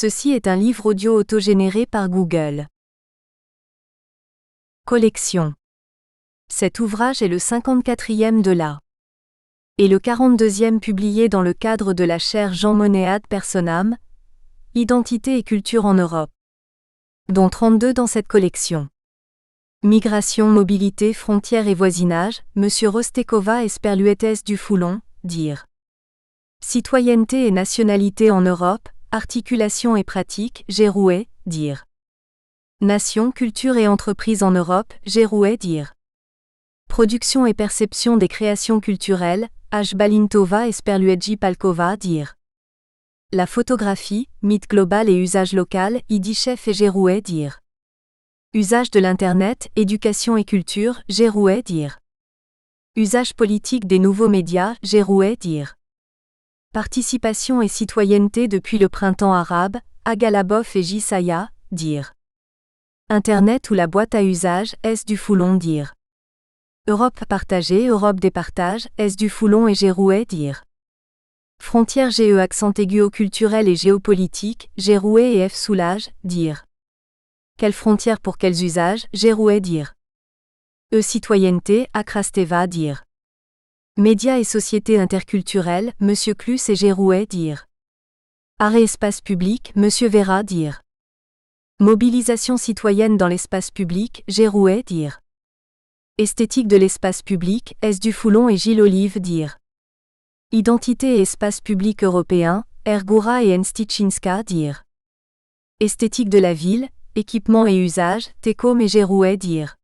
Ceci est un livre audio autogénéré par Google. Collection. Cet ouvrage est le 54e de la et le 42e publié dans le cadre de la chaire Jean Monnet ad personam, Identité et culture en Europe, dont 32 dans cette collection. Migration, mobilité, frontières et voisinage, M. Rostekova et Sperluetes du Foulon, dire. Citoyenneté et nationalité en Europe, articulation et pratique, Gérouet, dire. Nation, culture et entreprise en Europe, Gérouet, dire. Production et perception des créations culturelles, H. Balintova et Sperluetji Palkova, dire. La photographie, mythe global et usage local, Idishev et Gérouet, dire. Usage de l'Internet, éducation et culture, Gérouet, dire. Usage politique des nouveaux médias, Gérouet, dire. Participation et citoyenneté depuis le printemps arabe, Agalabov et Jisaya, dire. Internet ou la boîte à usage, S. du Foulon, dire. Europe partagée, Europe des partages, S. du Foulon et Gérouet, dire. Frontières GE accent aigu au culturel et géopolitique, Gérouet et F. Soulage, dire. Quelles frontières pour quels usages, Gérouet, dire. Citoyenneté, Akrasteva, dire. Médias et sociétés interculturelles, M. Clus et Gérouet, dire. Art et espace public, M. Vera, dire. Mobilisation citoyenne dans l'espace public, Gérouet, dire. Esthétique de l'espace public, S. du Foulon et Gilles Olive, dire. Identité et espace public européen, Ergoura et Enstichinska, dire. Esthétique de la ville, équipement et usage, Tecom et Gérouet, dire.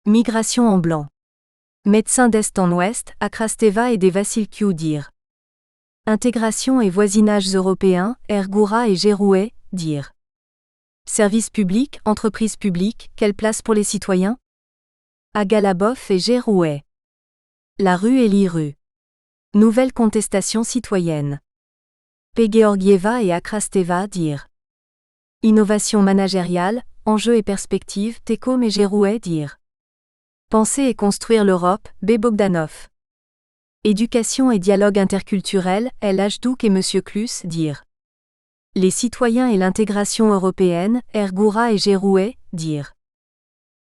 Migration en blanc. Médecins d'Est en Ouest, Akrasteva et des Vassilkiou, dire. Intégration et voisinage européens, Ergoura et Gérouet, dire. Services publics, entreprises publiques, quelle place pour les citoyens? Agalabov et Gérouet. La rue et l'IRU. Nouvelle contestation citoyenne. P. Georgieva et Akrasteva, dire. Innovation managériale, enjeux et perspectives, Tecom et Gérouet, dire. Penser et construire l'Europe, B. Bogdanov. Éducation et dialogue interculturel, L. Hdouk et M. Clus, dire. Les citoyens et l'intégration européenne, Ergoura et Gérouet, dire.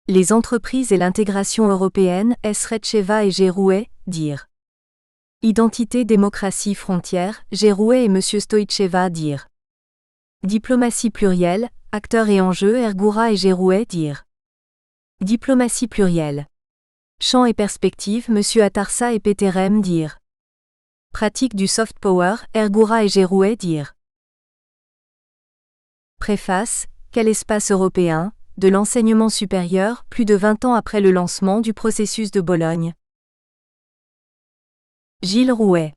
Les entreprises et l'intégration européenne, S. Retcheva et Gérouet, dire. Identité, démocratie, frontières, Gérouet et M. Stoïtcheva, dire. Diplomatie plurielle, acteurs et enjeux, Ergoura et Gérouet, dire. Diplomatie plurielle. Champs et perspectives, M. Atarsa et Peterem, dire. Pratique du soft power, Ergoura et Gérouet, dire. Préface, quel espace européen, de l'enseignement supérieur, plus de 20 ans après le lancement du processus de Bologne. Gilles Rouet.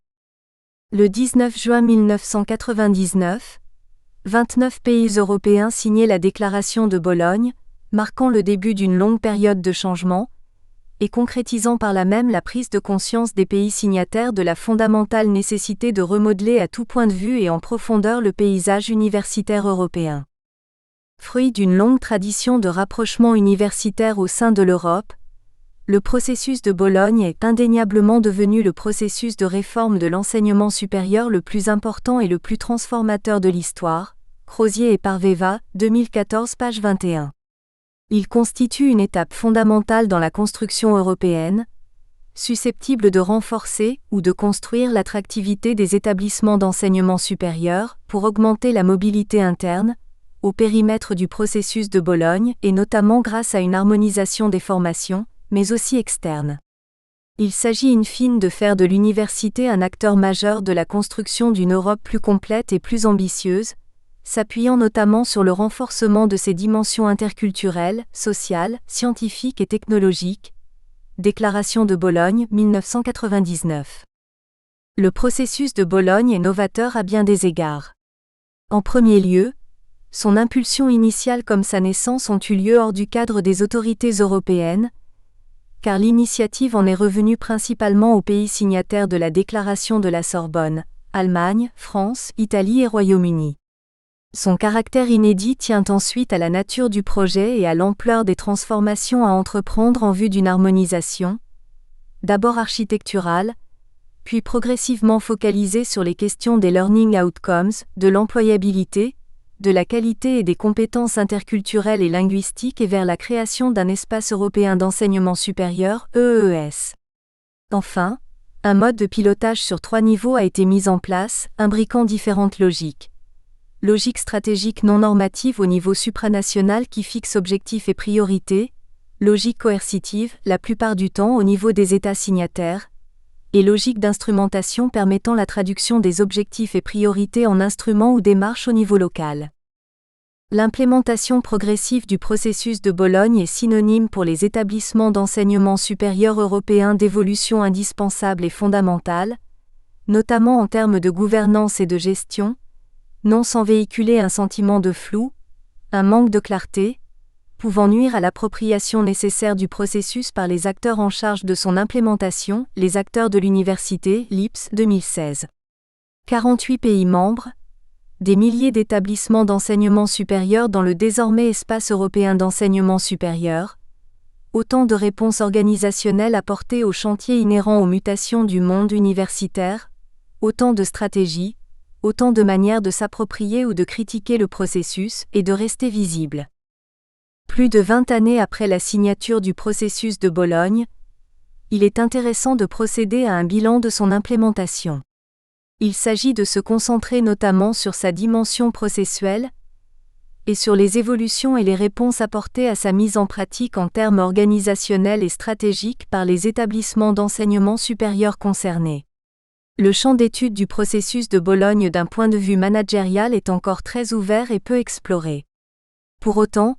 Le 19 juin 1999, 29 pays européens signaient la déclaration de Bologne, marquant le début d'une longue période de changement, et concrétisant par là même la prise de conscience des pays signataires de la fondamentale nécessité de remodeler à tout point de vue et en profondeur le paysage universitaire européen. Fruit d'une longue tradition de rapprochement universitaire au sein de l'Europe, le processus de Bologne est indéniablement devenu le processus de réforme de l'enseignement supérieur le plus important et le plus transformateur de l'histoire, Crozier et Parveva, 2014 page 21. Il constitue une étape fondamentale dans la construction européenne, susceptible de renforcer ou de construire l'attractivité des établissements d'enseignement supérieur pour augmenter la mobilité interne, au périmètre du processus de Bologne et notamment grâce à une harmonisation des formations, mais aussi externes. Il s'agit in fine de faire de l'université un acteur majeur de la construction d'une Europe plus complète et plus ambitieuse, s'appuyant notamment sur le renforcement de ses dimensions interculturelles, sociales, scientifiques et technologiques. Déclaration de Bologne, 1999. Le processus de Bologne est novateur à bien des égards. En premier lieu, son impulsion initiale comme sa naissance ont eu lieu hors du cadre des autorités européennes, car l'initiative en est revenue principalement aux pays signataires de la Déclaration de la Sorbonne, Allemagne, France, Italie et Royaume-Uni. Son caractère inédit tient ensuite à la nature du projet et à l'ampleur des transformations à entreprendre en vue d'une harmonisation, d'abord architecturale, puis progressivement focalisée sur les questions des learning outcomes, de l'employabilité, de la qualité et des compétences interculturelles et linguistiques et vers la création d'un espace européen d'enseignement supérieur, EES. Enfin, un mode de pilotage sur 3 niveaux a été mis en place, imbriquant différentes logiques. Logique stratégique non normative au niveau supranational qui fixe objectifs et priorités, logique coercitive, la plupart du temps au niveau des États signataires, et logique d'instrumentation permettant la traduction des objectifs et priorités en instruments ou démarches au niveau local. L'implémentation progressive du processus de Bologne est synonyme pour les établissements d'enseignement supérieur européens d'évolution indispensable et fondamentale, notamment en termes de gouvernance et de gestion, non sans véhiculer un sentiment de flou, un manque de clarté, pouvant nuire à l'appropriation nécessaire du processus par les acteurs en charge de son implémentation, les acteurs de l'université, LIPS 2016. 48 pays membres, des milliers d'établissements d'enseignement supérieur dans le désormais espace européen d'enseignement supérieur, autant de réponses organisationnelles apportées aux chantiers inhérents aux mutations du monde universitaire, autant de stratégies, autant de manières de s'approprier ou de critiquer le processus et de rester visible. Plus de 20 années après la signature du processus de Bologne, il est intéressant de procéder à un bilan de son implémentation. Il s'agit de se concentrer notamment sur sa dimension processuelle et sur les évolutions et les réponses apportées à sa mise en pratique en termes organisationnels et stratégiques par les établissements d'enseignement supérieur concernés. Le champ d'étude du processus de Bologne d'un point de vue managérial est encore très ouvert et peu exploré. Pour autant,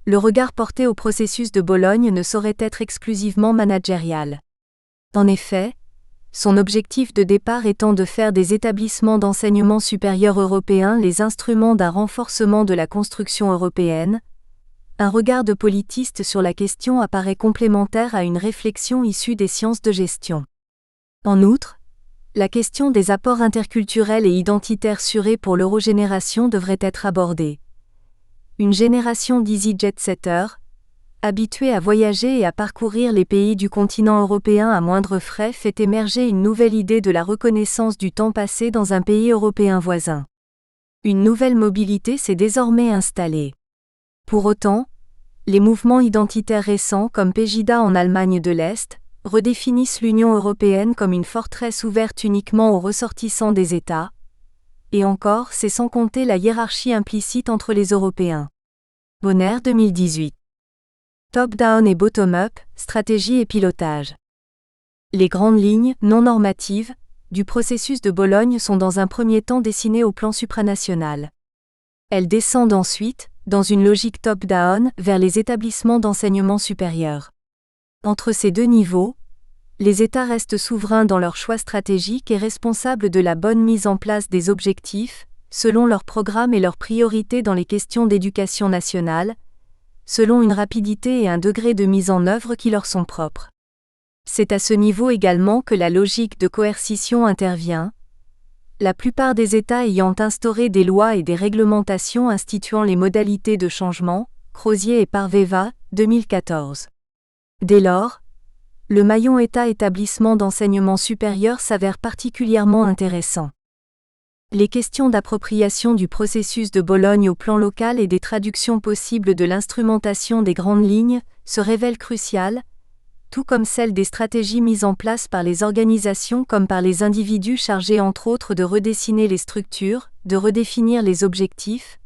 le regard porté au processus de Bologne ne saurait être exclusivement managérial. En effet, son objectif de départ étant de faire des établissements d'enseignement supérieur européens les instruments d'un renforcement de la construction européenne, un regard de politiste sur la question apparaît complémentaire à une réflexion issue des sciences de gestion. En outre, la question des apports interculturels et identitaires surés pour l'eurogénération devrait être abordée. Une génération d'easy jet-setters, habituée à voyager et à parcourir les pays du continent européen à moindre frais, fait émerger une nouvelle idée de la reconnaissance du temps passé dans un pays européen voisin. Une nouvelle mobilité s'est désormais installée. Pour autant, les mouvements identitaires récents comme Pegida en Allemagne de l'Est redéfinissent l'Union européenne comme une forteresse ouverte uniquement aux ressortissants des États, et encore, c'est sans compter la hiérarchie implicite entre les Européens. Bonner 2018. Top-down et bottom-up, stratégie et pilotage. Les grandes lignes, non normatives, du processus de Bologne sont dans un premier temps dessinées au plan supranational. Elles descendent ensuite, dans une logique top-down, vers les établissements d'enseignement supérieur. Entre ces deux niveaux, les États restent souverains dans leurs choix stratégiques et responsables de la bonne mise en place des objectifs, selon leurs programmes et leurs priorités dans les questions d'éducation nationale, selon une rapidité et un degré de mise en œuvre qui leur sont propres. C'est à ce niveau également que la logique de coercition intervient, la plupart des États ayant instauré des lois et des réglementations instituant les modalités de changement, Crozier et Parveva, 2014. Dès lors, le maillon État-établissement d'enseignement supérieur s'avère particulièrement intéressant. Les questions d'appropriation du processus de Bologne au plan local et des traductions possibles de l'instrumentation des grandes lignes se révèlent cruciales, tout comme celles des stratégies mises en place par les organisations comme par les individus chargés entre autres de redessiner les structures, de redéfinir les objectifs,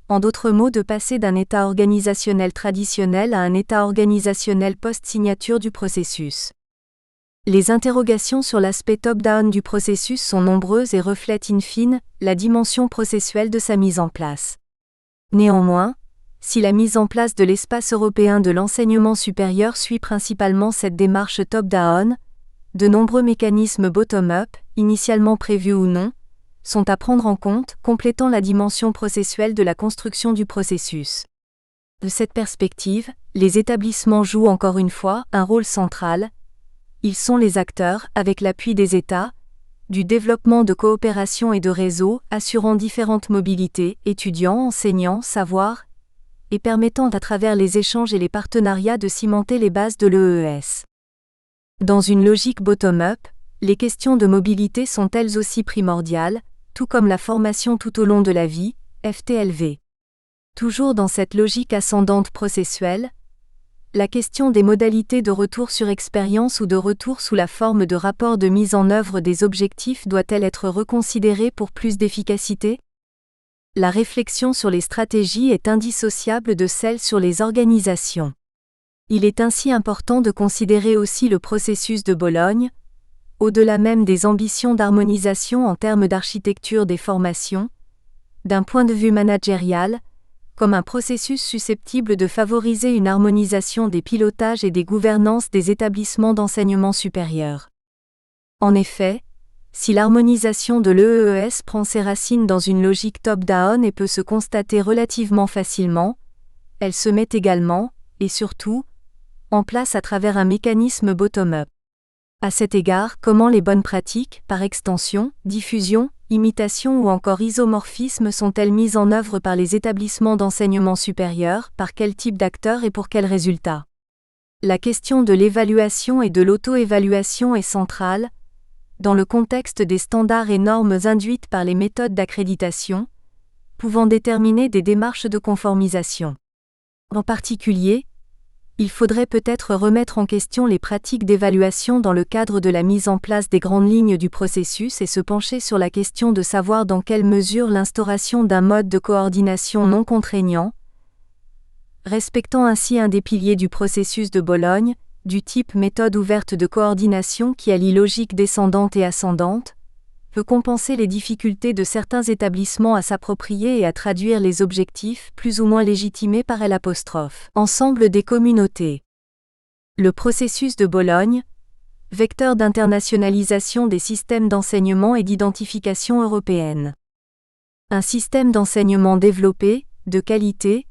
en d'autres mots de passer d'un état organisationnel traditionnel à un état organisationnel post-signature du processus. Les interrogations sur l'aspect top-down du processus sont nombreuses et reflètent in fine la dimension processuelle de sa mise en place. Néanmoins, si la mise en place de l'espace européen de l'enseignement supérieur suit principalement cette démarche top-down, de nombreux mécanismes bottom-up, initialement prévus ou non, sont à prendre en compte, complétant la dimension processuelle de la construction du processus. De cette perspective, les établissements jouent encore une fois un rôle central. Ils sont les acteurs, avec l'appui des États, du développement de coopération et de réseaux, assurant différentes mobilités, étudiants, enseignants, savoirs, et permettant à travers les échanges et les partenariats de cimenter les bases de l'EES. Dans une logique bottom-up, les questions de mobilité sont elles aussi primordiales, tout comme la formation tout au long de la vie, FTLV. Toujours dans cette logique ascendante processuelle, la question des modalités de retour sur expérience ou de retour sous la forme de rapport de mise en œuvre des objectifs doit-elle être reconsidérée pour plus d'efficacité ? La réflexion sur les stratégies est indissociable de celle sur les organisations. Il est ainsi important de considérer aussi le processus de Bologne, au-delà même des ambitions d'harmonisation en termes d'architecture des formations, d'un point de vue managérial, comme un processus susceptible de favoriser une harmonisation des pilotages et des gouvernances des établissements d'enseignement supérieur. En effet, si l'harmonisation de l'EES prend ses racines dans une logique top-down et peut se constater relativement facilement, elle se met également, et surtout, en place à travers un mécanisme bottom-up. À cet égard, comment les bonnes pratiques, par extension, diffusion, imitation ou encore isomorphisme sont-elles mises en œuvre par les établissements d'enseignement supérieur, par quel type d'acteurs et pour quels résultats ? La question de l'évaluation et de l'auto-évaluation est centrale, dans le contexte des standards et normes induites par les méthodes d'accréditation, pouvant déterminer des démarches de conformisation. En particulier, il faudrait peut-être remettre en question les pratiques d'évaluation dans le cadre de la mise en place des grandes lignes du processus et se pencher sur la question de savoir dans quelle mesure l'instauration d'un mode de coordination non contraignant, respectant ainsi un des piliers du processus de Bologne, du type méthode ouverte de coordination qui allie logique descendante et ascendante, peut compenser les difficultés de certains établissements à s'approprier et à traduire les objectifs plus ou moins légitimés par L'. Ensemble des communautés. Le processus de Bologne, vecteur d'internationalisation des systèmes d'enseignement et d'identification européenne. Un système d'enseignement développé, de qualité,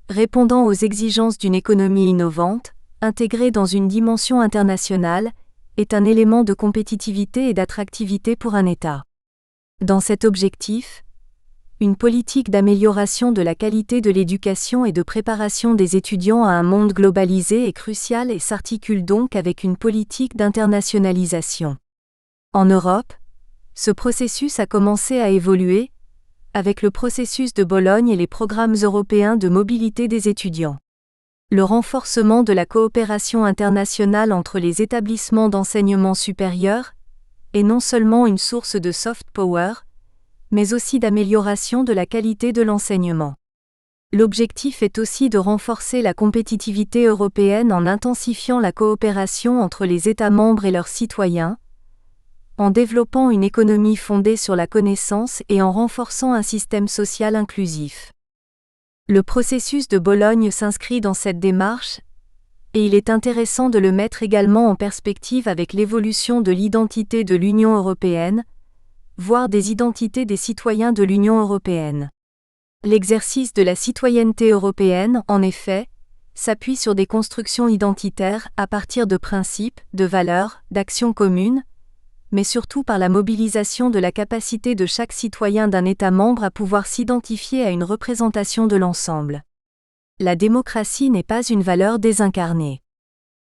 répondant aux exigences d'une économie innovante, intégrée dans une dimension internationale, est un élément de compétitivité et d'attractivité pour un État. Dans cet objectif, une politique d'amélioration de la qualité de l'éducation et de préparation des étudiants à un monde globalisé est cruciale et s'articule donc avec une politique d'internationalisation. En Europe, ce processus a commencé à évoluer, avec le processus de Bologne et les programmes européens de mobilité des étudiants. Le renforcement de la coopération internationale entre les établissements d'enseignement supérieur est non seulement une source de soft power, mais aussi d'amélioration de la qualité de l'enseignement. L'objectif est aussi de renforcer la compétitivité européenne en intensifiant la coopération entre les États membres et leurs citoyens, en développant une économie fondée sur la connaissance et en renforçant un système social inclusif. Le processus de Bologne s'inscrit dans cette démarche, et il est intéressant de le mettre également en perspective avec l'évolution de l'identité de l'Union européenne, voire des identités des citoyens de l'Union européenne. L'exercice de la citoyenneté européenne, en effet, s'appuie sur des constructions identitaires à partir de principes, de valeurs, d'actions communes, mais surtout par la mobilisation de la capacité de chaque citoyen d'un État membre à pouvoir s'identifier à une représentation de l'ensemble. La démocratie n'est pas une valeur désincarnée.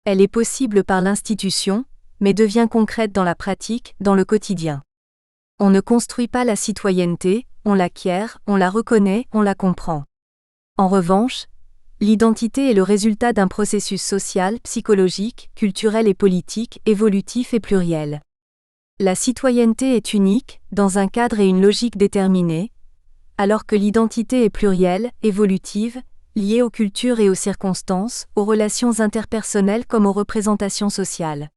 Elle est possible par l'institution, mais devient concrète dans la pratique, dans le quotidien. On ne construit pas la citoyenneté, on l'acquiert, on la reconnaît, on la comprend. En revanche, l'identité est le résultat d'un processus social, psychologique, culturel et politique, évolutif et pluriel. La citoyenneté est unique, dans un cadre et une logique déterminée, alors que l'identité est plurielle, évolutive, liée aux cultures et aux circonstances, aux relations interpersonnelles comme aux représentations sociales.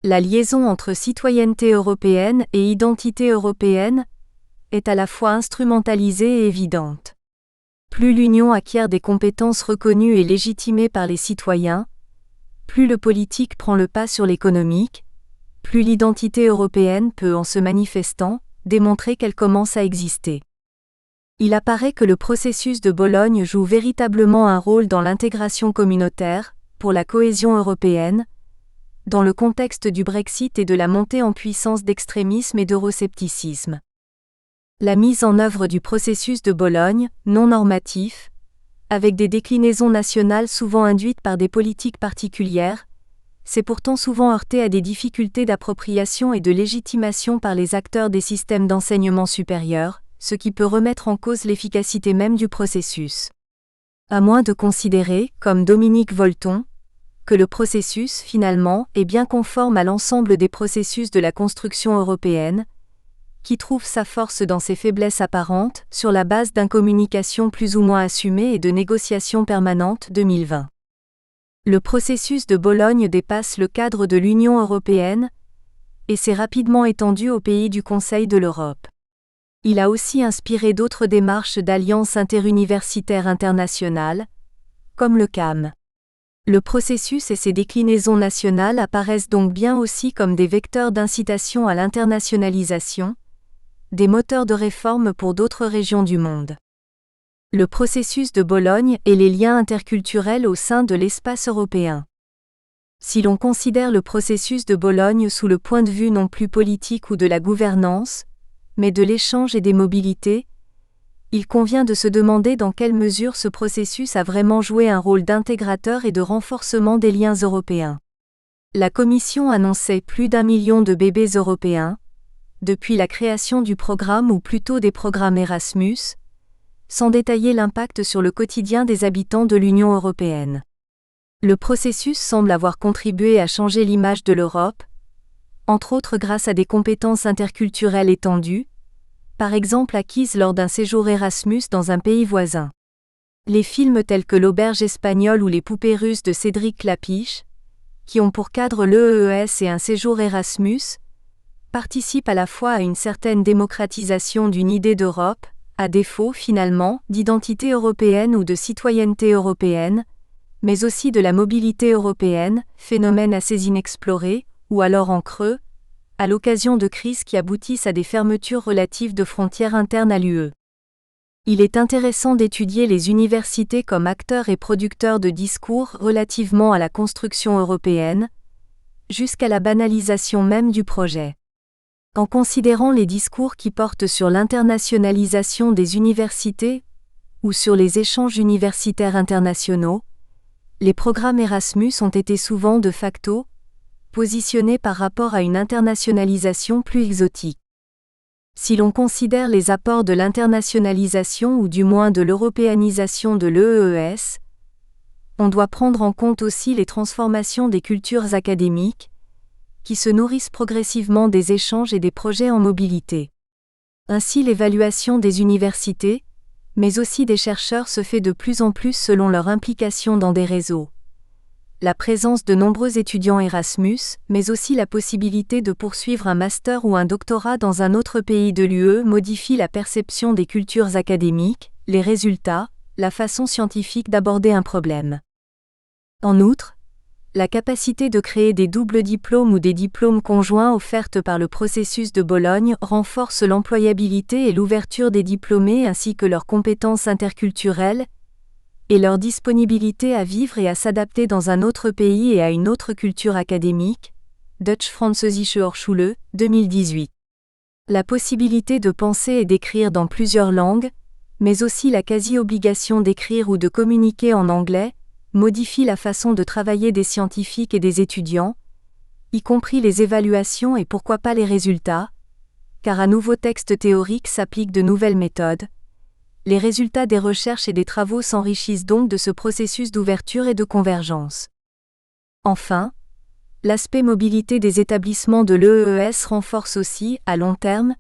La liaison entre citoyenneté européenne et identité européenne est à la fois instrumentalisée et évidente. Plus l'Union acquiert des compétences reconnues et légitimées par les citoyens, plus le politique prend le pas sur l'économique, plus l'identité européenne peut, en se manifestant, démontrer qu'elle commence à exister. Il apparaît que le processus de Bologne joue véritablement un rôle dans l'intégration communautaire, pour la cohésion européenne, dans le contexte du Brexit et de la montée en puissance d'extrémisme et d'euroscepticisme. La mise en œuvre du processus de Bologne, non normatif, avec des déclinaisons nationales souvent induites par des politiques particulières, s'est pourtant souvent heurté à des difficultés d'appropriation et de légitimation par les acteurs des systèmes d'enseignement supérieur, ce qui peut remettre en cause l'efficacité même du processus. À moins de considérer, comme Dominique Volton, que le processus, finalement, est bien conforme à l'ensemble des processus de la construction européenne, qui trouve sa force dans ses faiblesses apparentes, sur la base d'incommunication plus ou moins assumée et de négociations permanentes 2020. Le processus de Bologne dépasse le cadre de l'Union européenne et s'est rapidement étendu aux pays du Conseil de l'Europe. Il a aussi inspiré d'autres démarches d'alliances interuniversitaires internationales, comme le CAM. Le processus et ses déclinaisons nationales apparaissent donc bien aussi comme des vecteurs d'incitation à l'internationalisation, des moteurs de réforme pour d'autres régions du monde. Le processus de Bologne et les liens interculturels au sein de l'espace européen. Si l'on considère le processus de Bologne sous le point de vue non plus politique ou de la gouvernance, mais de l'échange et des mobilités, il convient de se demander dans quelle mesure ce processus a vraiment joué un rôle d'intégrateur et de renforcement des liens européens. La Commission annonçait plus d'1 million de bébés européens, depuis la création du programme ou plutôt des programmes Erasmus, sans détailler l'impact sur le quotidien des habitants de l'Union européenne. Le processus semble avoir contribué à changer l'image de l'Europe, entre autres grâce à des compétences interculturelles étendues, par exemple acquises lors d'un séjour Erasmus dans un pays voisin. Les films tels que L'Auberge espagnole ou Les poupées russes de Cédric Klapisch, qui ont pour cadre l'EES et un séjour Erasmus, participent à la fois à une certaine démocratisation d'une idée d'Europe, à défaut, finalement, d'identité européenne ou de citoyenneté européenne, mais aussi de la mobilité européenne, phénomène assez inexploré, ou alors en creux, à l'occasion de crises qui aboutissent à des fermetures relatives de frontières internes à l'UE. Il est intéressant d'étudier les universités comme acteurs et producteurs de discours relativement à la construction européenne, jusqu'à la banalisation même du projet. En considérant les discours qui portent sur l'internationalisation des universités ou sur les échanges universitaires internationaux, les programmes Erasmus ont été souvent de facto positionnés par rapport à une internationalisation plus exotique. Si l'on considère les apports de l'internationalisation ou du moins de l'européanisation de l'EES, on doit prendre en compte aussi les transformations des cultures académiques, qui se nourrissent progressivement des échanges et des projets en mobilité. Ainsi l'évaluation des universités, mais aussi des chercheurs se fait de plus en plus selon leur implication dans des réseaux. La présence de nombreux étudiants Erasmus, mais aussi la possibilité de poursuivre un master ou un doctorat dans un autre pays de l'UE modifie la perception des cultures académiques, les résultats, la façon scientifique d'aborder un problème. En outre, la capacité de créer des doubles diplômes ou des diplômes conjoints offertes par le processus de Bologne renforce l'employabilité et l'ouverture des diplômés ainsi que leurs compétences interculturelles et leur disponibilité à vivre et à s'adapter dans un autre pays et à une autre culture académique. Deutsch-Französische Hochschule, 2018. La possibilité de penser et d'écrire dans plusieurs langues, mais aussi la quasi-obligation d'écrire ou de communiquer en anglais, modifie la façon de travailler des scientifiques et des étudiants, y compris les évaluations et pourquoi pas les résultats, car à nouveau texte théorique s'appliquent de nouvelles méthodes. Les résultats des recherches et des travaux s'enrichissent donc de ce processus d'ouverture et de convergence. Enfin, l'aspect mobilité des établissements de l'EES renforce aussi, à long terme,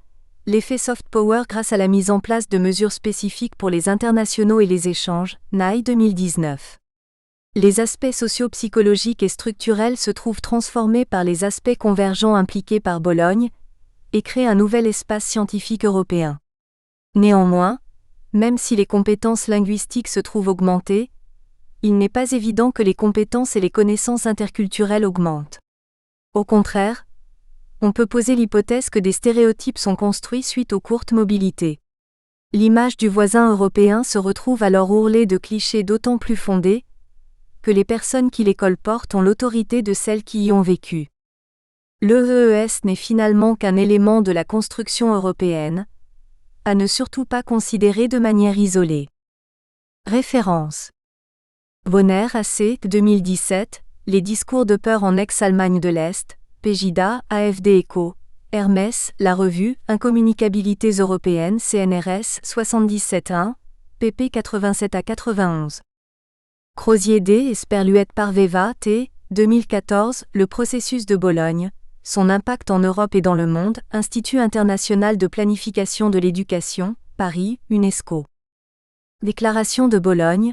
l'effet soft power grâce à la mise en place de mesures spécifiques pour les internationaux et les échanges, NAI 2019. Les aspects socio-psychologiques et structurels se trouvent transformés par les aspects convergents impliqués par Bologne et créent un nouvel espace scientifique européen. Néanmoins, même si les compétences linguistiques se trouvent augmentées, il n'est pas évident que les compétences et les connaissances interculturelles augmentent. Au contraire, on peut poser l'hypothèse que des stéréotypes sont construits suite aux courtes mobilités. L'image du voisin européen se retrouve alors ourlée de clichés d'autant plus fondés que les personnes qui les colportent ont l'autorité de celles qui y ont vécu. L'EES n'est finalement qu'un élément de la construction européenne, à ne surtout pas considérer de manière isolée. Référence. Bonner, AC, 2017, Les discours de peur en ex-Allemagne de l'Est, Pegida, AfD Echo, Hermès, La Revue, Incommunicabilités européennes CNRS 77.1, pp 87 à 91. Crozier D. Esperluette Parveva T. 2014, Le processus de Bologne, son impact en Europe et dans le monde, Institut international de planification de l'éducation, Paris, UNESCO. Déclaration de Bologne,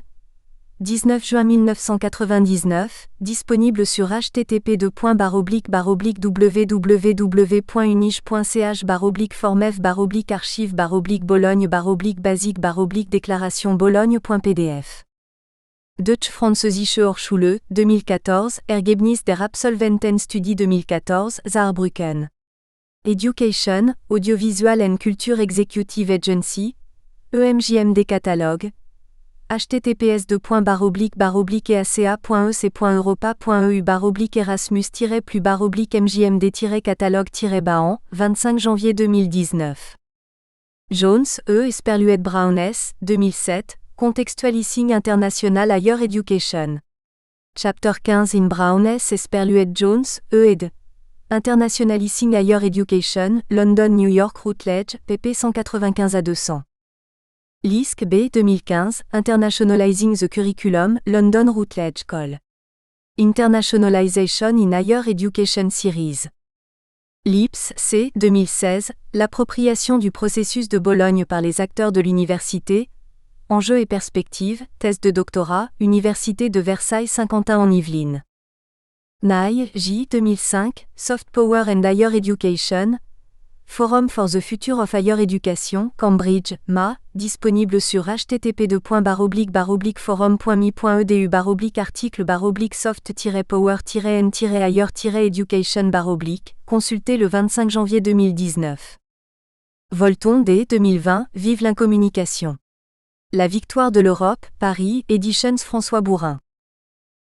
19 juin 1999, disponible sur http://www.unige.ch/basic-basic-basic-déclaration-bologne.pdf. Deutsch-Französische Hochschule, 2014, Ergebnis der Absolventenstudie 2014, Saarbrücken. Education, Audiovisual and Culture Executive Agency, EMJMD Catalogue, https://eaca.ec.europa.eu/erasmus-mjmd-catalogue-bahan, 25 janvier 2019. Jones, E. Esperluette Brown S. 2007, Contextualizing International Higher Education. Chapter 15 in Brown S. Esperluette Jones, E. ed. Internationalizing Higher Education, London New York Routledge, pp 195 à 200. Lisk B. 2015, Internationalizing the Curriculum, London Routledge Col. Internationalization in Higher Education Series. Lips C. 2016, L'appropriation du processus de Bologne par les acteurs de l'université, enjeux et perspectives, thèse de doctorat, Université de Versailles-Saint-Quentin en Yvelines. Nye, J. 2005, Soft Power and Higher Education, Forum for the Future of Higher Education, Cambridge, MA, disponible sur http://forum.me.edu/article/soft-power-and-higher-education consulté le 25 janvier 2019. Volton D. 2020, Vive l'incommunication. La victoire de l'Europe, Paris, Editions François Bourrin.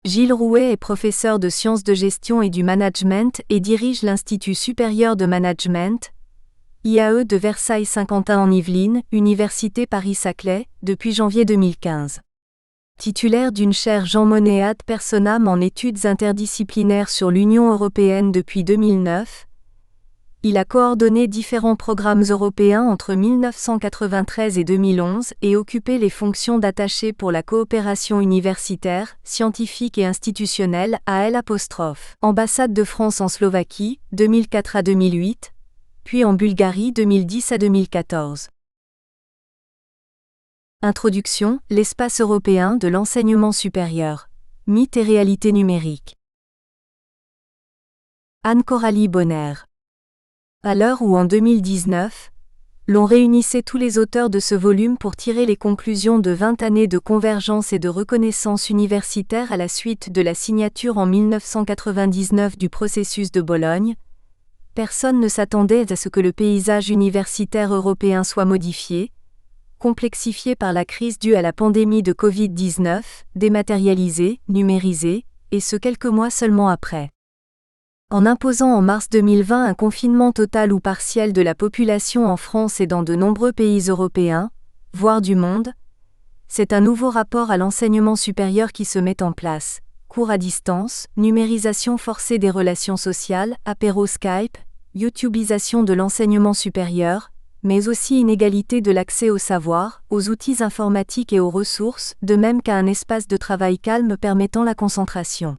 Gilles Rouet est professeur de sciences de gestion et du management et dirige l'Institut supérieur de management, IAE de Versailles-Saint-Quentin en Yvelines, Université Paris-Saclay, depuis janvier 2015. Titulaire d'une chaire Jean Monnet ad personam en études interdisciplinaires sur l'Union européenne depuis 2009, il a coordonné différents programmes européens entre 1993 et 2011 et occupé les fonctions d'attaché pour la coopération universitaire, scientifique et institutionnelle à L', ambassade de France en Slovaquie, 2004 à 2008, puis en Bulgarie 2010 à 2014. Introduction, l'espace européen de l'enseignement supérieur. Mythe et réalité numérique. Anne-Coralie Bonner. À l'heure où en 2019, l'on réunissait tous les auteurs de ce volume pour tirer les conclusions de 20 années de convergence et de reconnaissance universitaire à la suite de la signature en 1999 du processus de Bologne, personne ne s'attendait à ce que le paysage universitaire européen soit modifié, complexifié par la crise due à la pandémie de Covid-19, dématérialisé, numérisé, et ce quelques mois seulement après. En imposant en mars 2020 un confinement total ou partiel de la population en France et dans de nombreux pays européens, voire du monde, c'est un nouveau rapport à l'enseignement supérieur qui se met en place. Cours à distance, numérisation forcée des relations sociales, apéro Skype, YouTubisation de l'enseignement supérieur, mais aussi inégalité de l'accès au savoir, aux outils informatiques et aux ressources, de même qu'à un espace de travail calme permettant la concentration.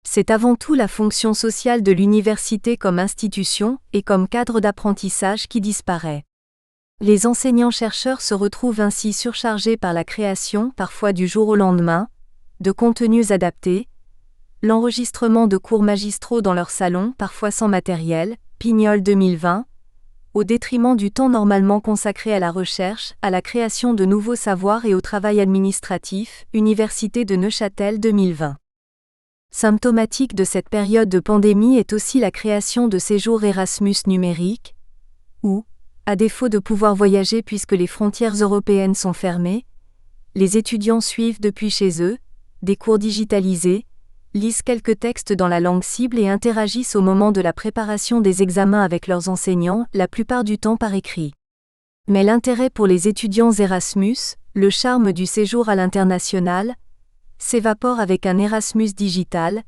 C'est avant tout la fonction sociale de l'université comme institution et comme cadre d'apprentissage qui disparaît. Les enseignants-chercheurs se retrouvent ainsi surchargés par la création, parfois du jour au lendemain, de contenus adaptés, l'enregistrement de cours magistraux dans leur salon, parfois sans matériel, Pignol 2020, au détriment du temps normalement consacré à la recherche, à la création de nouveaux savoirs et au travail administratif, Université de Neuchâtel 2020. Symptomatique de cette période de pandémie est aussi la création de séjours Erasmus numériques, où, à défaut de pouvoir voyager puisque les frontières européennes sont fermées, les étudiants suivent depuis chez eux, des cours digitalisés, lisent quelques textes dans la langue cible et interagissent au moment de la préparation des examens avec leurs enseignants, la plupart du temps par écrit. Mais l'intérêt pour les étudiants Erasmus, le charme du séjour à l'international, s'évapore avec un Erasmus digital,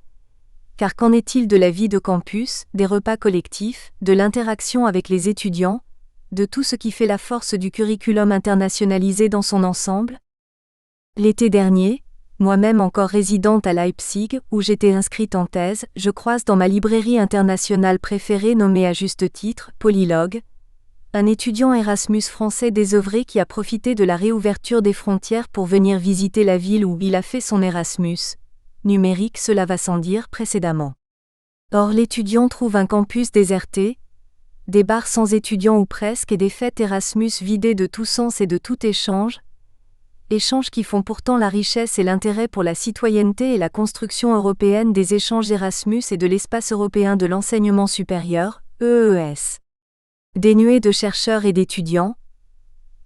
Car qu'en est-il de la vie de campus, des repas collectifs, de l'interaction avec les étudiants, de tout ce qui fait la force du curriculum internationalisé dans son ensemble? L'été dernier, moi-même encore résidente à Leipzig, où j'étais inscrite en thèse, je croise dans ma librairie internationale préférée nommée à juste titre Polylogue, un étudiant Erasmus français désœuvré qui a profité de la réouverture des frontières pour venir visiter la ville où il a fait son Erasmus. Numérique, cela va sans dire précédemment. Or l'étudiant trouve un campus déserté, des bars sans étudiants ou presque et des fêtes Erasmus vidées de tout sens et de tout échange, échanges qui font pourtant la richesse et l'intérêt pour la citoyenneté et la construction européenne des échanges Erasmus et de l'espace européen de l'enseignement supérieur, EES. Dénué de chercheurs et d'étudiants,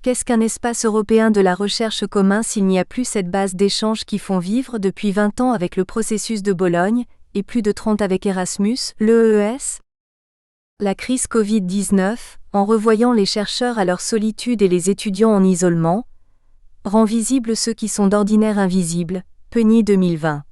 qu'est-ce qu'un espace européen de la recherche commun s'il n'y a plus cette base d'échanges qui font vivre depuis 20 ans avec le processus de Bologne, et plus de 30 avec Erasmus, l'EES? La crise Covid-19, en revoyant les chercheurs à leur solitude et les étudiants en isolement, rend visibles ceux qui sont d'ordinaire invisibles, Penny 2020.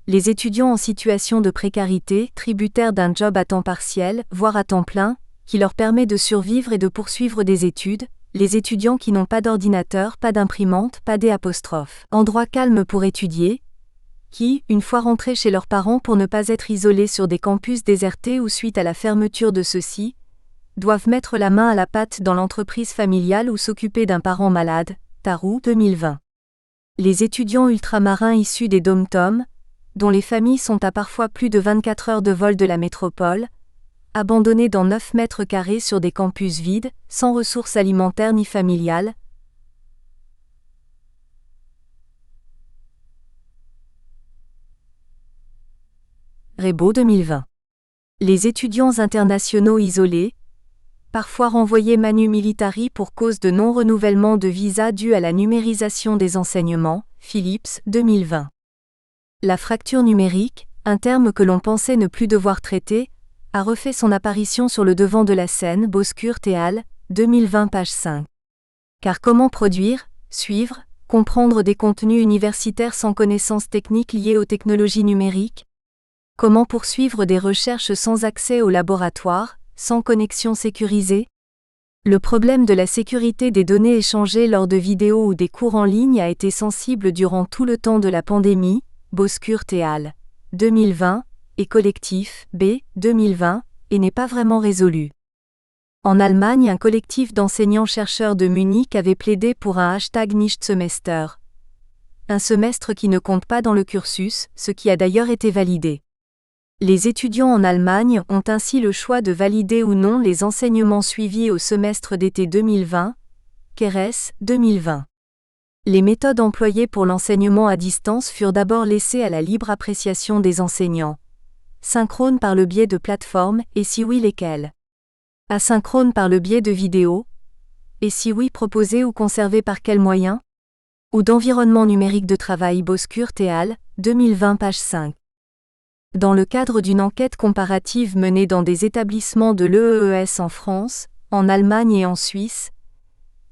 Les étudiants en situation de précarité, tributaires d'un job à temps partiel, voire à temps plein, qui leur permet de survivre et de poursuivre des études, les étudiants qui n'ont pas d'ordinateur, pas d'imprimante, pas endroit calme pour étudier, qui, une fois rentrés chez leurs parents pour ne pas être isolés sur des campus désertés ou suite à la fermeture de ceux-ci, doivent mettre la main à la pâte dans l'entreprise familiale ou s'occuper d'un parent malade, Tarou 2020. Les étudiants ultramarins issus des dom-toms, dont les familles sont à parfois plus de 24 heures de vol de la métropole, abandonnés dans 9 mètres carrés sur des campus vides, sans ressources alimentaires ni familiales. Rebo 2020. Les étudiants internationaux isolés, parfois renvoyés manu militari pour cause de non-renouvellement de visa dû à la numérisation des enseignements, Phillips 2020. La fracture numérique, un terme que l'on pensait ne plus devoir traiter, a refait son apparition sur le devant de la scène, Boscurt et al., 2020 page 5. Car comment produire, suivre, comprendre des contenus universitaires sans connaissances techniques liées aux technologies numériques? Comment poursuivre des recherches sans accès au laboratoire, sans connexion sécurisée? Le problème de la sécurité des données échangées lors de vidéos ou des cours en ligne a été sensible durant tout le temps de la pandémie, Boscurt et al., 2020, et collectif, B, 2020, et n'est pas vraiment résolu. En Allemagne, un collectif d'enseignants-chercheurs de Munich avait plaidé pour un #Nichtsemester. Un semestre qui ne compte pas dans le cursus, ce qui a d'ailleurs été validé. Les étudiants en Allemagne ont ainsi le choix de valider ou non les enseignements suivis au semestre d'été 2020, Keres, 2020. Les méthodes employées pour l'enseignement à distance furent d'abord laissées à la libre appréciation des enseignants. Synchrone par le biais de plateformes, et si oui lesquelles? Asynchrone par le biais de vidéos? Et si oui proposées ou conservées par quels moyens? Ou d'environnement numérique de travail Boscurt et al., 2020 page 5. Dans le cadre d'une enquête comparative menée dans des établissements de l'EES en France, en Allemagne et en Suisse,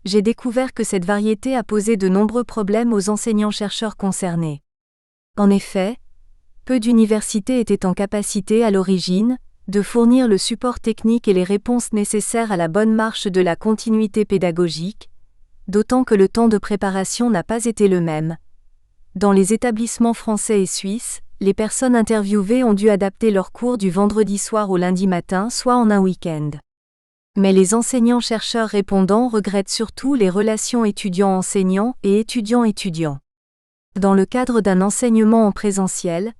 j'ai découvert que cette variété a posé de nombreux problèmes aux enseignants-chercheurs concernés. En effet, peu d'universités étaient en capacité à l'origine de fournir le support technique et les réponses nécessaires à la bonne marche de la continuité pédagogique, d'autant que le temps de préparation n'a pas été le même. Dans les établissements français et suisses, les personnes interviewées ont dû adapter leurs cours du vendredi soir au lundi matin, soit en un week-end. Mais les enseignants-chercheurs répondants regrettent surtout les relations étudiants-enseignants et étudiants-étudiants. Dans le cadre d'un enseignement en présentiel,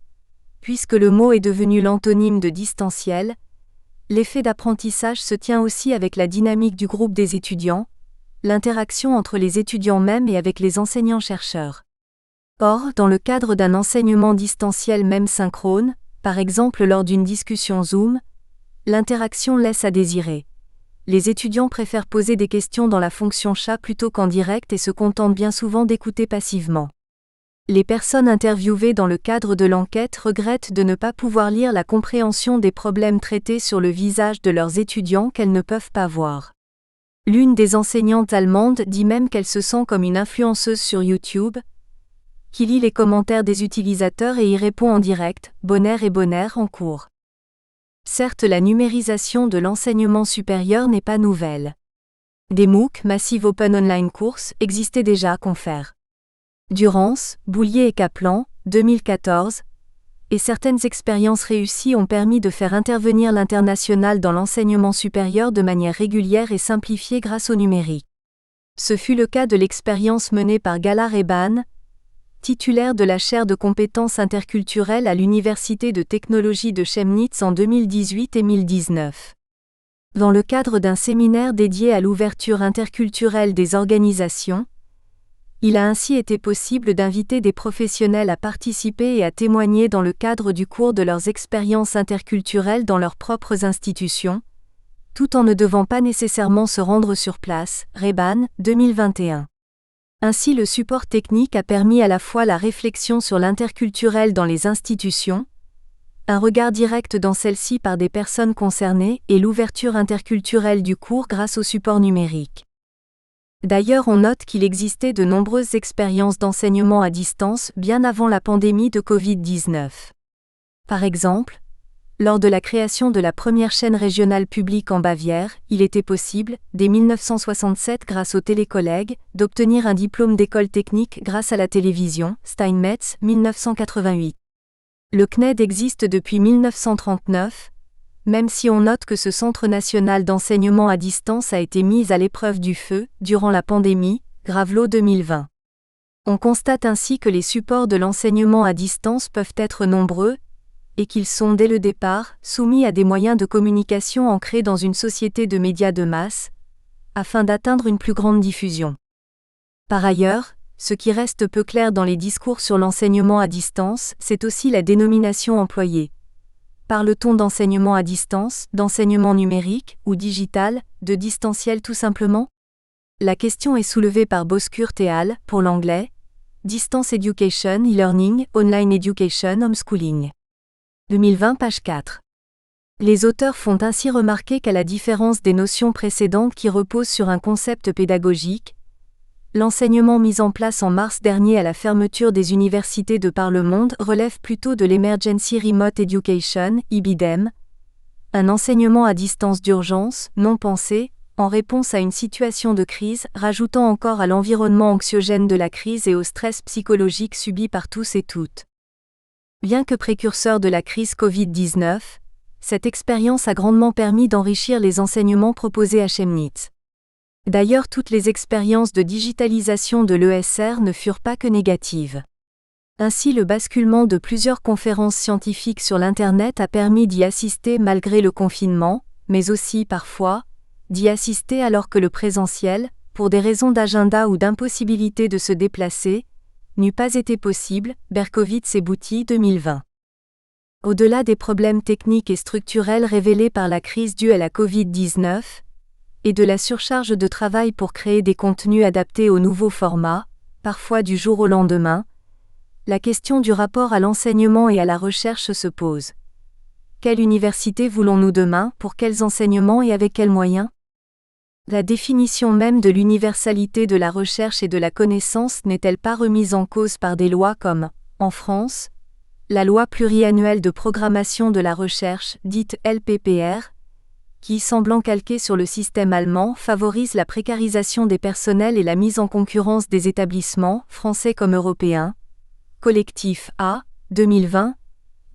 puisque le mot est devenu l'antonyme de distanciel, l'effet d'apprentissage se tient aussi avec la dynamique du groupe des étudiants, l'interaction entre les étudiants même et avec les enseignants-chercheurs. Or, dans le cadre d'un enseignement distanciel même synchrone, par exemple lors d'une discussion Zoom, l'interaction laisse à désirer. Les étudiants préfèrent poser des questions dans la fonction chat plutôt qu'en direct et se contentent bien souvent d'écouter passivement. Les personnes interviewées dans le cadre de l'enquête regrettent de ne pas pouvoir lire la compréhension des problèmes traités sur le visage de leurs étudiants qu'elles ne peuvent pas voir. L'une des enseignantes allemandes dit même qu'elle se sent comme une influenceuse sur YouTube, qui lit les commentaires des utilisateurs et y répond en direct, Bonaire et Bonaire en cours. Certes, la numérisation de l'enseignement supérieur n'est pas nouvelle. Des MOOC, Massive Open Online Course, existaient déjà, confère Durance, Boulier et Kaplan, 2014, et certaines expériences réussies ont permis de faire intervenir l'international dans l'enseignement supérieur de manière régulière et simplifiée grâce au numérique. Ce fut le cas de l'expérience menée par Gala Reban, titulaire de la chaire de compétences interculturelles à l'Université de technologie de Chemnitz en 2018 et 2019. Dans le cadre d'un séminaire dédié à l'ouverture interculturelle des organisations, il a ainsi été possible d'inviter des professionnels à participer et à témoigner dans le cadre du cours de leurs expériences interculturelles dans leurs propres institutions, tout en ne devant pas nécessairement se rendre sur place. Reban, 2021. Ainsi, le support technique a permis à la fois la réflexion sur l'interculturel dans les institutions, un regard direct dans celle-ci par des personnes concernées et l'ouverture interculturelle du cours grâce au support numérique. D'ailleurs, on note qu'il existait de nombreuses expériences d'enseignement à distance bien avant la pandémie de Covid-19. Par exemple, lors de la création de la première chaîne régionale publique en Bavière, il était possible, dès 1967 grâce aux télécollègues, d'obtenir un diplôme d'école technique grâce à la télévision, Steinmetz, 1988. Le CNED existe depuis 1939, même si on note que ce Centre national d'enseignement à distance a été mis à l'épreuve du feu, durant la pandémie, Gravelot 2020. On constate ainsi que les supports de l'enseignement à distance peuvent être nombreux, et qu'ils sont dès le départ, soumis à des moyens de communication ancrés dans une société de médias de masse, afin d'atteindre une plus grande diffusion. Par ailleurs, ce qui reste peu clair dans les discours sur l'enseignement à distance, c'est aussi la dénomination employée. Parle-t-on d'enseignement à distance, d'enseignement numérique, ou digital, de distanciel tout simplement? La question est soulevée par Boskurt et al. Pour l'anglais, Distance Education, e-learning, Online Education, Homeschooling. 2020, page 4. Les auteurs font ainsi remarquer qu'à la différence des notions précédentes qui reposent sur un concept pédagogique, l'enseignement mis en place en mars dernier à la fermeture des universités de par le monde relève plutôt de l'Emergency Remote Education, EBDEM, un enseignement à distance d'urgence, non pensé, en réponse à une situation de crise, rajoutant encore à l'environnement anxiogène de la crise et au stress psychologique subi par tous et toutes. Bien que précurseur de la crise Covid-19, cette expérience a grandement permis d'enrichir les enseignements proposés à Chemnitz. D'ailleurs, toutes les expériences de digitalisation de l'ESR ne furent pas que négatives. Ainsi, le basculement de plusieurs conférences scientifiques sur l'Internet a permis d'y assister malgré le confinement, mais aussi, parfois, d'y assister alors que le présentiel, pour des raisons d'agenda ou d'impossibilité de se déplacer, n'eût pas été possible. Berkowitz et Bouty, 2020. Au-delà des problèmes techniques et structurels révélés par la crise due à la Covid-19, et de la surcharge de travail pour créer des contenus adaptés aux nouveaux formats, parfois du jour au lendemain, la question du rapport à l'enseignement et à la recherche se pose. Quelle université voulons-nous demain, pour quels enseignements et avec quels moyens? La définition même de l'universalité de la recherche et de la connaissance n'est-elle pas remise en cause par des lois comme, en France, la loi pluriannuelle de programmation de la recherche, dite LPPR, qui, semblant calquée sur le système allemand, favorise la précarisation des personnels et la mise en concurrence des établissements, français comme européens. Collectif A, 2020,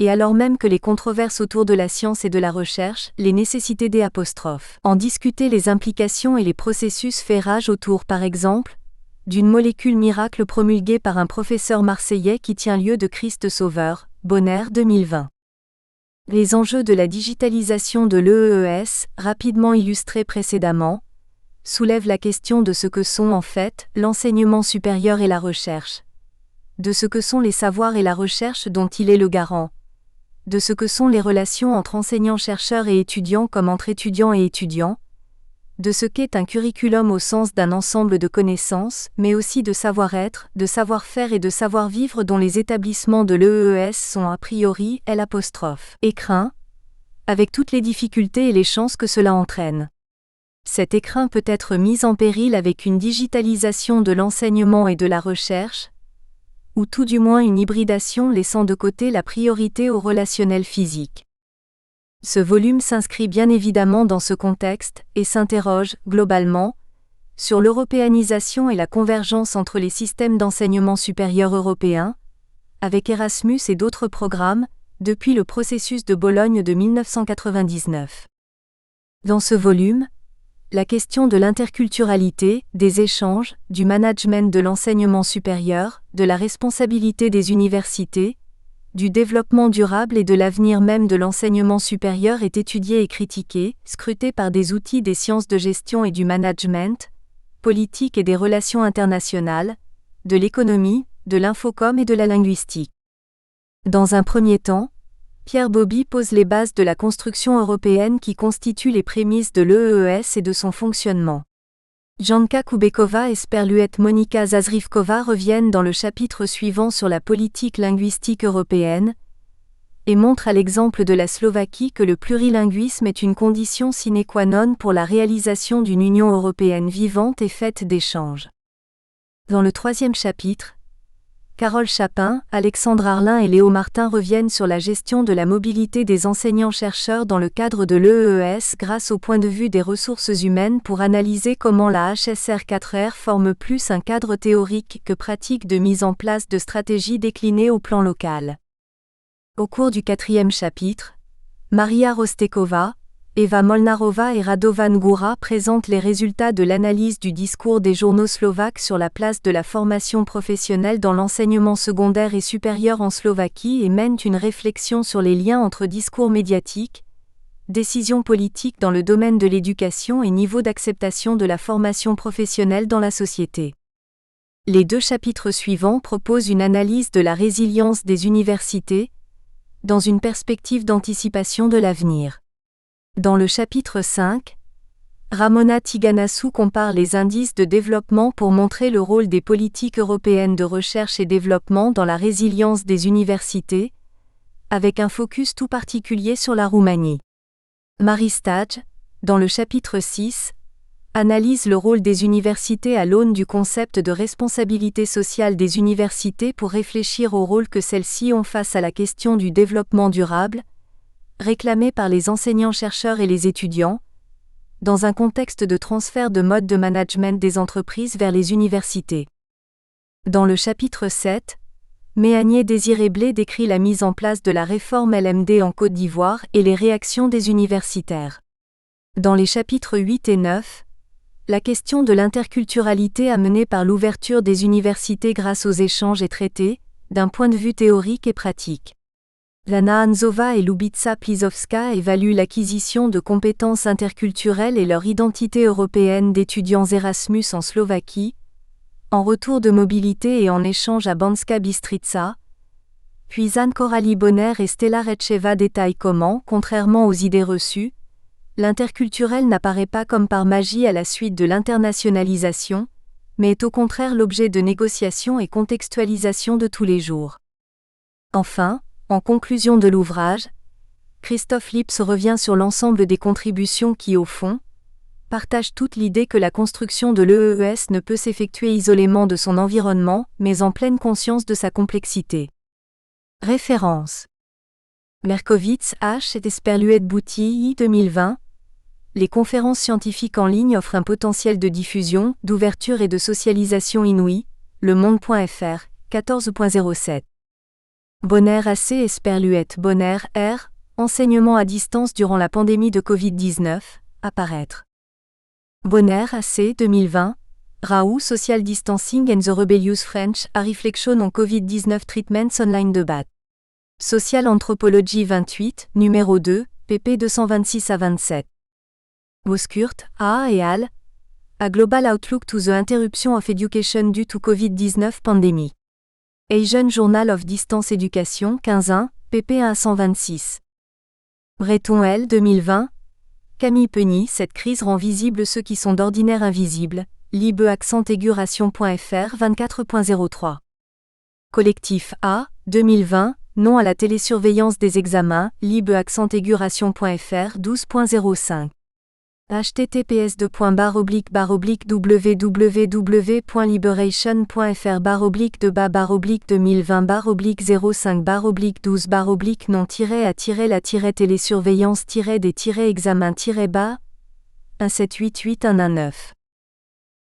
et alors même que les controverses autour de la science et de la recherche, les nécessités des apostrophes. En discuter les implications et les processus fait rage autour, par exemple, d'une molécule miracle promulguée par un professeur marseillais qui tient lieu de Christ Sauveur, Bonaire 2020. Les enjeux de la digitalisation de l'EES, rapidement illustrés précédemment, soulèvent la question de ce que sont en fait l'enseignement supérieur et la recherche, de ce que sont les savoirs et la recherche dont il est le garant, de ce que sont les relations entre enseignants-chercheurs et étudiants comme entre étudiants et étudiants, de ce qu'est un curriculum au sens d'un ensemble de connaissances, mais aussi de savoir-être, de savoir-faire et de savoir-vivre dont les établissements de l'EES sont a priori écrins, avec toutes les difficultés et les chances que cela entraîne. Cet écrin peut être mis en péril avec une digitalisation de l'enseignement et de la recherche, ou tout du moins une hybridation laissant de côté la priorité au relationnel physique. Ce volume s'inscrit bien évidemment dans ce contexte et s'interroge, globalement, sur l'européanisation et la convergence entre les systèmes d'enseignement supérieur européens, avec Erasmus et d'autres programmes, depuis le processus de Bologne de 1999. Dans ce volume, la question de l'interculturalité, des échanges, du management de l'enseignement supérieur, de la responsabilité des universités, du développement durable et de l'avenir même de l'enseignement supérieur est étudiée et critiquée, scrutée par des outils des sciences de gestion et du management, politique et des relations internationales, de l'économie, de l'infocom et de la linguistique. Dans un premier temps, Pierre Bobby pose les bases de la construction européenne qui constitue les prémices de l'EES et de son fonctionnement. Janka Kubekova et Sperluette Monika Zazrivkova reviennent dans le chapitre suivant sur la politique linguistique européenne et montrent à l'exemple de la Slovaquie que le plurilinguisme est une condition sine qua non pour la réalisation d'une Union européenne vivante et faite d'échanges. Dans le troisième chapitre, Carole Chapin, Alexandre Arlin et Léo Martin reviennent sur la gestion de la mobilité des enseignants-chercheurs dans le cadre de l'EES grâce au point de vue des ressources humaines pour analyser comment la HSR4R forme plus un cadre théorique que pratique de mise en place de stratégies déclinées au plan local. Au cours du quatrième chapitre, Maria Rostekova, Eva Molnarova et Radovan Goura présentent les résultats de l'analyse du discours des journaux slovaques sur la place de la formation professionnelle dans l'enseignement secondaire et supérieur en Slovaquie et mènent une réflexion sur les liens entre discours médiatiques, décisions politiques dans le domaine de l'éducation et niveau d'acceptation de la formation professionnelle dans la société. Les deux chapitres suivants proposent une analyse de la résilience des universités, dans une perspective d'anticipation de l'avenir. Dans le chapitre 5, Ramona Tiganasu compare les indices de développement pour montrer le rôle des politiques européennes de recherche et développement dans la résilience des universités, avec un focus tout particulier sur la Roumanie. Marie Stage, dans le chapitre 6, analyse le rôle des universités à l'aune du concept de responsabilité sociale des universités pour réfléchir au rôle que celles-ci ont face à la question du développement durable, réclamée par les enseignants-chercheurs et les étudiants, dans un contexte de transfert de mode de management des entreprises vers les universités. Dans le chapitre 7, Méanier Désiré Blé décrit la mise en place de la réforme LMD en Côte d'Ivoire et les réactions des universitaires. Dans les chapitres 8 et 9, la question de l'interculturalité amenée par l'ouverture des universités grâce aux échanges est traitée, d'un point de vue théorique et pratique. Lana Hanzova et Lubica Plizowska évaluent l'acquisition de compétences interculturelles et leur identité européenne d'étudiants Erasmus en Slovaquie, en retour de mobilité et en échange à Banská Bystrica, puis Anne-Coralie Bonner et Stella Retcheva détaillent comment, contrairement aux idées reçues, l'interculturel n'apparaît pas comme par magie à la suite de l'internationalisation, mais est au contraire l'objet de négociations et contextualisation de tous les jours. Enfin, en conclusion de l'ouvrage, Christophe Lips revient sur l'ensemble des contributions qui, au fond, partagent toute l'idée que la construction de l'EES ne peut s'effectuer isolément de son environnement, mais en pleine conscience de sa complexité. Référence. Merkovits H. et Sperluette Bouty I 2020. Les conférences scientifiques en ligne offrent un potentiel de diffusion, d'ouverture et de socialisation inouï. lemonde.fr, 14.07. Bonner AC et Sperluette Bonner R. Enseignement à distance durant la pandémie de Covid-19. Apparaître. Bonner AC 2020. Raoult Social Distancing and the Rebellious French, a Reflection on Covid-19 Treatments Online Debate. Social Anthropology 28, numéro 2, pp 226 à 27. Woskurt, A. et al. A Global Outlook to the Interruption of Education due to Covid-19 Pandemic. Asian Journal of Distance Education 15.1, pp 1 à 126. Breton L. 2020. Camille Peny, cette crise rend visible ceux qui sont d'ordinaire invisibles. libe-accent-aiguration.fr 24.03. Collectif A. 2020. Non à la télésurveillance des examens. libe-accent-aiguration.fr 12.05. https://www.liberation.fr/de-bas/de-2020/05/de-télésurveillance-des-examens-bas. 1788119.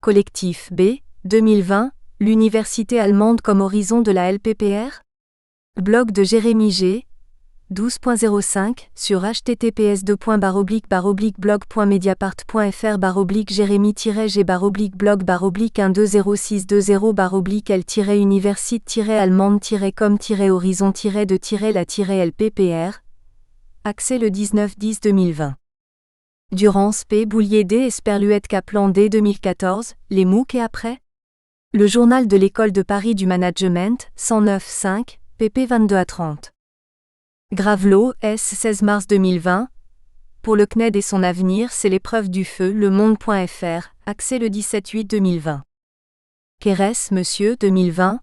Collectif B, 2020, l'université allemande comme horizon de la LPPR? Blog de Jérémy G. 12.05 sur https://blog-jérémy-g-blog.media.part.fr/blog-jérémy-g-blog-blog.media-part.fr/l-LPPR. Accès le 19-10-2020. Durance P. Boulier D. Esperluette Kaplan D. 2014, les MOOC et après? Le journal de l'École de Paris du Management, 109.5, pp 22-30. Gravelot, S. 16 mars 2020. Pour le CNED et son avenir, c'est l'épreuve du feu, lemonde.fr, accès le 17-8-2020. Keres, Monsieur, 2020.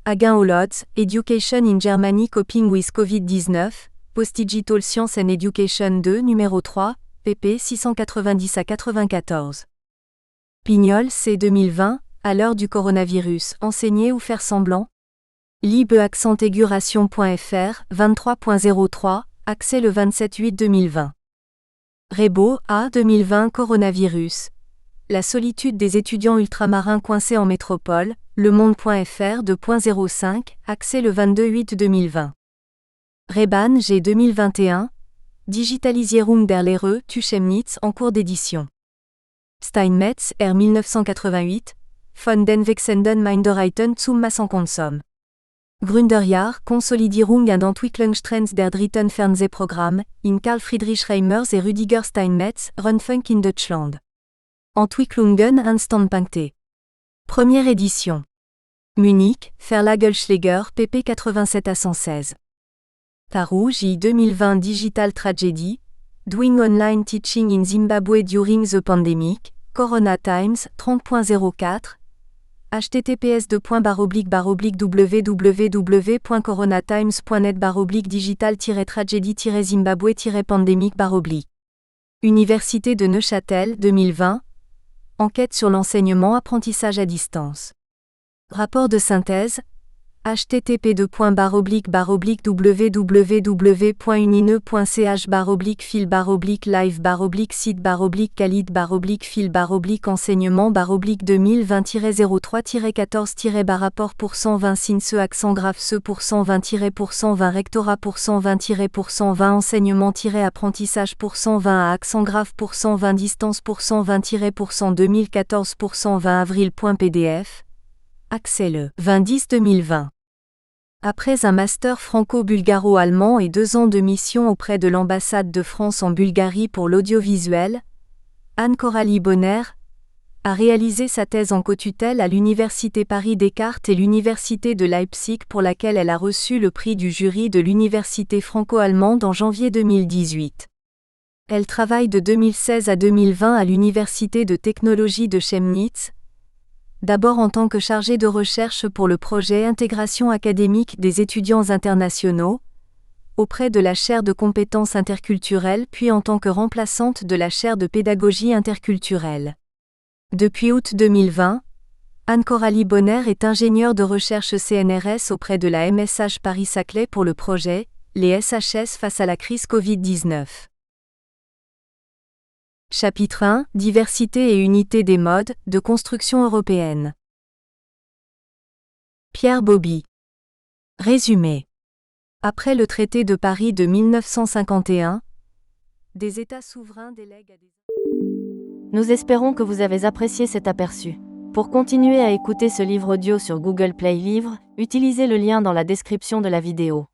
Again Holodz, Education in Germany Coping with COVID-19, Post-Digital Science and Education 2, numéro 3, pp 690-94. Pignol, C. 2020, à l'heure du coronavirus, enseigner ou faire semblant? libe-accent-aiguration.fr, 23.03, accès le 27-8-2020. Rebaud, A. 2020 Coronavirus. La solitude des étudiants ultramarins coincés en métropole, lemonde.fr 2.05, accès le 22-8-2020. Reban, G. 2021. Digitalisierung der Lehre, zu Chemnitz, en cours d'édition. Steinmetz, R. 1988. Von den wechselnden Minderheiten zum Massenkonsum. Gründerjahr, Konsolidierung und Entwicklungstrends der dritten Fernsehprogramm, in Karl Friedrich Reimers et Rüdiger Steinmetz, Rundfunk in Deutschland. Entwicklungen und Standpunkte. Première édition. Munich, Verlagelschläger, pp 87-116. Tarou, J. 2020 Digital Tragedy, Doing Online Teaching in Zimbabwe During the Pandemic, Corona Times, 30.04, https://www.coronatimes.net/digital-tragedy-zimbabwe-pandemic. Université de Neuchâtel, 2020. Enquête sur l'enseignement-apprentissage à distance. Rapport de synthèse. http://www.unine.ch/fil-live-feed-enseignement-2020-03-14-rapport pour 120 SINSE accent grave ce pour 120-% rectorat pour 120-%20 enseignement-apprentissage pour 120 à accent grave pour 120 distance pour 120-% 2014 pour 120 avril.pdf. Accès le 20-10-2020. Après un master franco-bulgaro-allemand et 2 ans de mission auprès de l'ambassade de France en Bulgarie pour l'audiovisuel, Anne-Coralie Bonner a réalisé sa thèse en cotutelle à l'Université Paris-Descartes et l'Université de Leipzig pour laquelle elle a reçu le prix du jury de l'Université franco-allemande en janvier 2018. Elle travaille de 2016 à 2020 à l'Université de technologie de Chemnitz, d'abord en tant que chargée de recherche pour le projet Intégration académique des étudiants internationaux, auprès de la chaire de compétences interculturelles puis en tant que remplaçante de la chaire de pédagogie interculturelle. Depuis août 2020, Anne-Coralie Bonner est ingénieure de recherche CNRS auprès de la MSH Paris-Saclay pour le projet Les SHS face à la crise Covid-19. Chapitre 1 – Diversité et unité des modes de construction européenne. Pierre Bobby. Résumé. Après le traité de Paris de 1951, des États souverains délèguent à des... Nous espérons que vous avez apprécié cet aperçu. Pour continuer à écouter ce livre audio sur Google Play Livres, utilisez le lien dans la description de la vidéo.